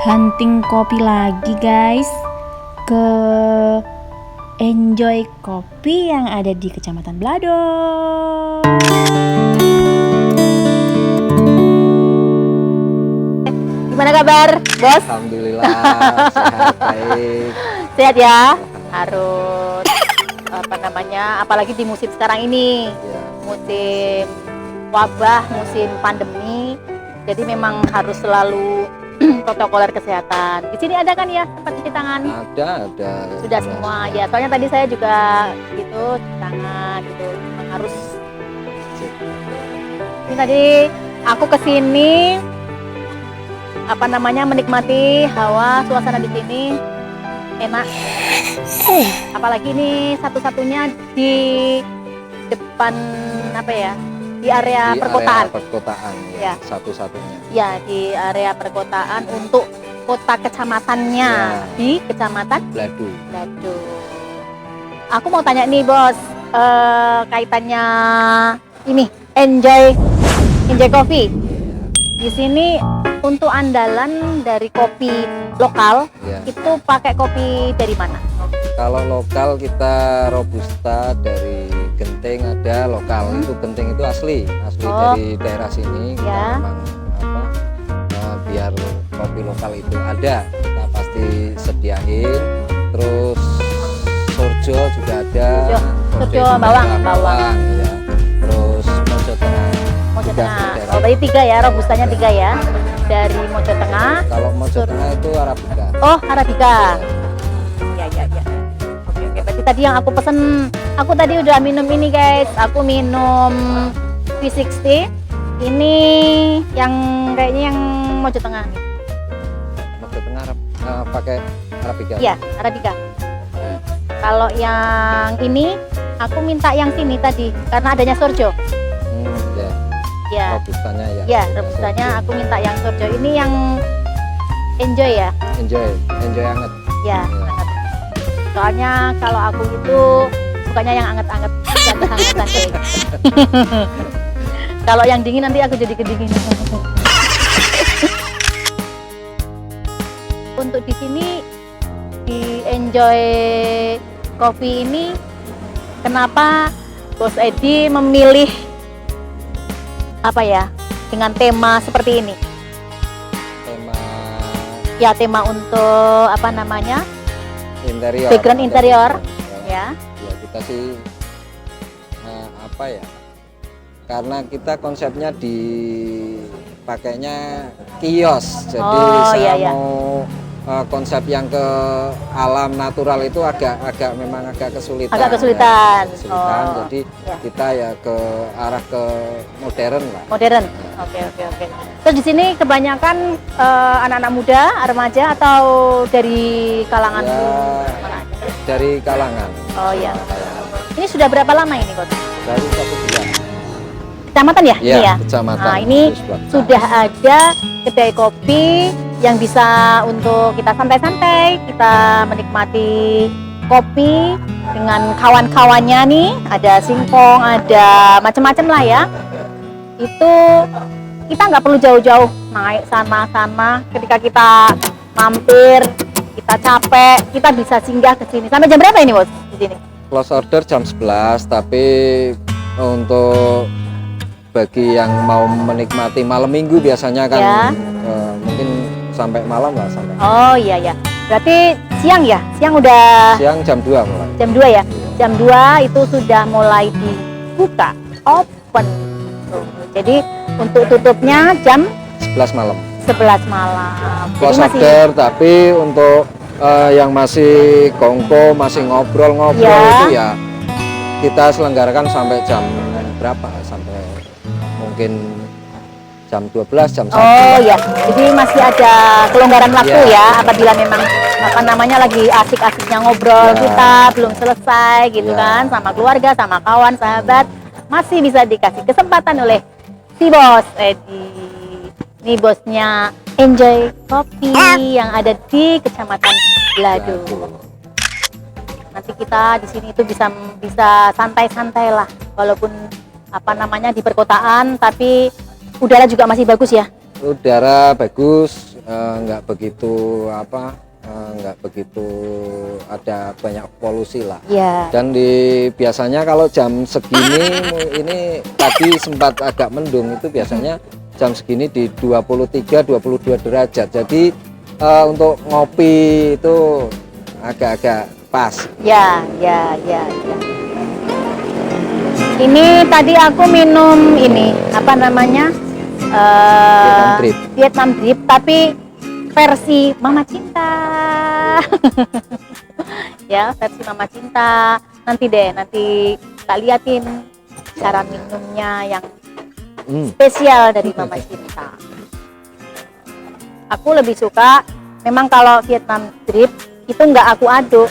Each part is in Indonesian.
hunting kopi lagi guys ke Enjoy Kopi yang ada di Kecamatan Blado. Gimana kabar, Bos? Alhamdulillah sehat, baik. Sehat ya? Harus apalagi di musim sekarang ini. Ya. Musim wabah, musim pandemi. Jadi memang harus selalu protokoler kesehatan. Di sini ada kan ya tempat cuci tangan? Ada. Sudah semua ya. Soalnya tadi saya juga gitu cuci tangan gitu. Memang harus. Ini tadi aku kesini menikmati hawa suasana di sini enak. Apalagi ini satu-satunya di depan di area perkotaan. Area perkotaan Ya. Satu-satunya. Ya, di area perkotaan untuk kota kecamatannya di Kecamatan Blado. Blado. Aku mau tanya nih, Bos, kaitannya ini Enjoy Coffee. Di sini untuk andalan dari kopi lokal itu pakai kopi dari mana? Kalau lokal kita robusta dari Genting, ada lokal. Itu Genting itu asli dari daerah sini. Kita memang biar kopi lokal itu ada, kita pasti sediain. Terus Sorjo juga ada. Sorjo bawang ya. Terus Mojo Tengah. Oh, berarti 3 ya, robustanya 3 ya. Dari Mojo Tengah. Kalau Mojo Tengah itu Arabica. Oh, Arabica. Ya. Oke. Berarti tadi yang aku pesen, aku tadi udah minum ini guys. Aku minum V60. Ini yang kayaknya yang Mojo Tengah. Mojo Tengah pakai Arabica. Iya, Arabica. Kalau yang ini aku minta yang sini tadi karena adanya Sorjo. Ya. Robustanya ya. Ya, robustanya aku minta yang Sorjo. Ini yang Enjoy ya. Enjoy anget. Ya, anget. Soalnya kalau aku itu sukanya yang anget-anget, jangan kehangutan deh. Kalau yang dingin nanti aku jadi kedinginan. Untuk di sini di Enjoy Coffee ini, kenapa Bos Edi memilih dengan tema seperti ini? Tema untuk interior. Background interior. Ya. Kita sih karena kita konsepnya dipakainya kios, jadi saya mau konsep yang ke alam natural itu agak kesulitan. Jadi kita ya ke arah ke modern lah. Modern. Oke. Terus di sini kebanyakan anak-anak muda, remaja atau dari kalangan mana? Dari kalangan. Oh iya. Ini sudah berapa lama ini, Bos? Baru 1 bulan. Kecamatan ya? Iya, ini ya. Kecamatan. Nah, ini sudah ada kedai kopi yang bisa untuk kita santai-santai, kita menikmati kopi dengan kawan-kawannya nih. Ada singkong, ada macam-macam lah ya. Itu kita nggak perlu jauh-jauh naik sana. Ketika kita mampir, kita capek, kita bisa singgah ke sini. Sampai jam berapa ini, Bos, di sini? Close order jam 11, tapi untuk bagi yang mau menikmati malam minggu biasanya kan mungkin sampai malam lah sampai. Oh iya. Berarti siang ya? Siang udah? Siang jam 2 mulai. Jam 2 ya? Jam 2 itu sudah mulai dibuka, open. Jadi untuk tutupnya jam 11 malam. 11 malam. Close order, tapi untuk yang masih kongko, masih ngobrol-ngobrol itu ya kita selenggarakan sampai jam berapa? Sampai mungkin jam 12, jam 1. Oh iya, jadi masih ada kelonggaran waktu ya, apabila memang lagi asik-asiknya ngobrol, kita belum selesai gitu kan, sama keluarga, sama kawan, sahabat, masih bisa dikasih kesempatan oleh si Bos Edi. Ini bosnya Enjoy Coffee yang ada di Kecamatan Blado. Nanti kita di sini itu bisa santai-santai lah, walaupun di perkotaan, tapi udara juga masih bagus ya. Udara bagus, nggak begitu apa, nggak begitu ada banyak polusi lah. Ya. Dan biasanya kalau jam segini ini tadi sempat agak mendung, itu biasanya jam segini di 23-22 derajat. Jadi untuk ngopi itu agak-agak pas. Ya. Ini tadi aku minum ini apa namanya? Vietnam Drip, tapi versi Mama Cinta. Ya, versi Mama Cinta. Nanti tak liatin cara minumnya yang spesial dari Mama Cinta. Aku lebih suka memang kalau Vietnam Drip itu nggak aku aduk.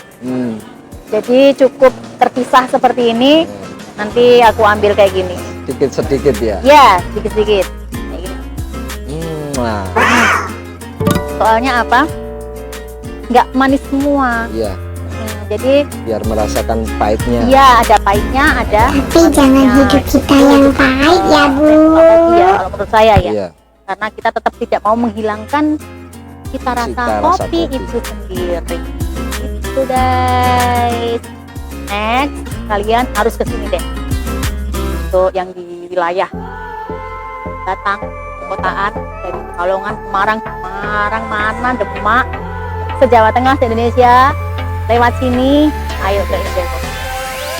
Jadi cukup terpisah seperti ini. Nanti aku ambil kayak gini. Sedikit-sedikit ya? Ya, sedikit-sedikit. Kayak gini. Nah. Soalnya apa? Nggak manis semua. Iya. Jadi biar merasakan pahitnya. Iya, ada pahitnya, ada. Tapi jangan hidup kita yang pahit ya, Bu. Iya, kalau menurut saya ya. Iya. Karena kita tetap tidak mau menghilangkan cita rasa kopi itu sendiri. Itu guys. Next, kalian harus ke sini deh. Untuk yang di wilayah Batang, kotaan dari Pekalongan, Semarang, mana, Demak, se-Jawa Tengah, se-Indonesia, lewat sini, ayo ke Enjoy Coffee.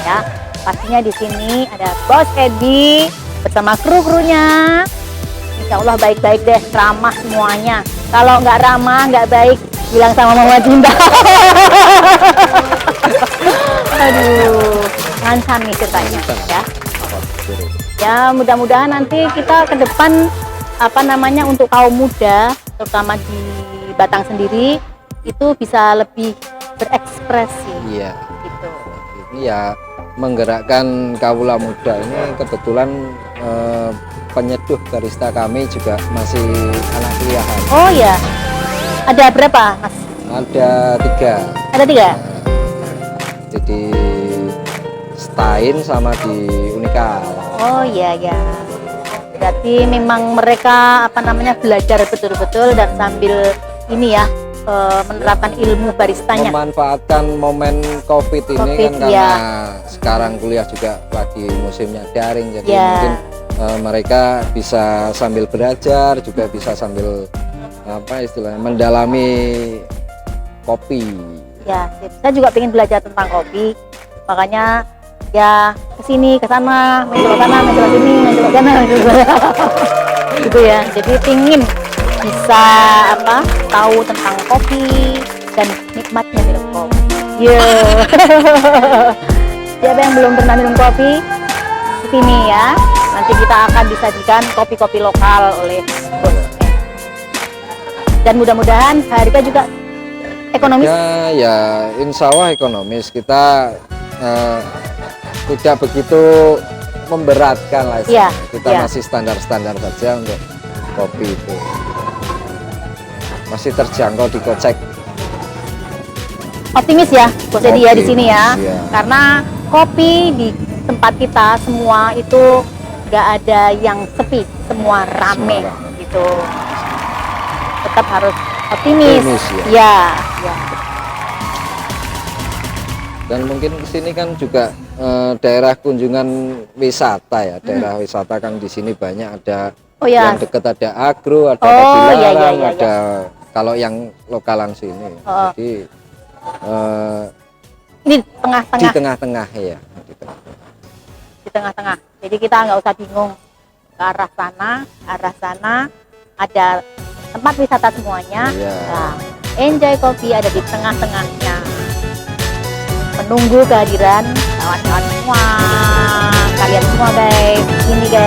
Ya, pastinya di sini ada Bos Edi bersama kru-krunya. Insya Allah baik-baik deh, ramah semuanya. Kalau nggak ramah, nggak baik, bilang sama Mama Cinta. Aduh, ngancam nih ceritanya ya. Ya, mudah-mudahan nanti kita ke depan apa namanya untuk kaum muda, terutama di Batang sendiri, itu bisa lebih berekspresi. Iya. Gitu. Ini ya menggerakkan kaula muda ini kebetulan penyeduh barista kami juga masih anak kuliahan. Oh ya, ada berapa Mas? Ada 3. Ada 3? Jadi Stain sama di Unikal. Oh iya ya. Berarti memang mereka apa namanya belajar betul-betul dan sambil ini ya menerapkan ilmu baristanya. Memanfaatkan momen COVID ini COVID, kan karena ya. sekarang kuliah juga lagi musimnya daring, jadi Ya. mungkin mereka bisa sambil belajar juga bisa sambil apa istilahnya mendalami kopi. Ya, sip. Saya juga pengen belajar tentang kopi, makanya ya kesini ke sana, main celok sana, main celok sini, main celok sana, gitu ya. Jadi ingin bisa apa tahu tentang kopi dan nikmatnya minum kopi. Siapa yang belum pernah minum kopi, kesini ya. Nanti kita akan disajikan kopi-kopi lokal oleh Bos. Dan mudah-mudahan harga juga ekonomis. Ya insya Allah ekonomis. Kita tidak begitu memberatkan lah. Iya, Kita iya. masih standar-standar saja untuk kopi itu. Masih terjangkau di kocek. Optimis ya Bos Edi ya di sini ya. Iya. Karena kopi di tempat kita semua itu nggak ada yang sepi, semua rame Semua rame. gitu. Tetap harus optimis. Optimis, Ya, ya. Dan mungkin kesini kan juga daerah kunjungan wisata ya, daerah wisata kan di sini banyak ada. Oh ya. Yang dekat ada agro, ada Oh, Pabilarang, iya, iya, iya, ada kalau yang lokalan sini. Oh. Jadi Ini di tengah-tengah, tengah-tengah ya. di tengah-tengah. Jadi kita nggak usah bingung ke arah sana ada tempat wisata semuanya. Iya. Nah, Enjoy Coffee ada di tengah-tengahnya. Menunggu kehadiran kawan-kawan semua, kalian semua guys. Ini guys.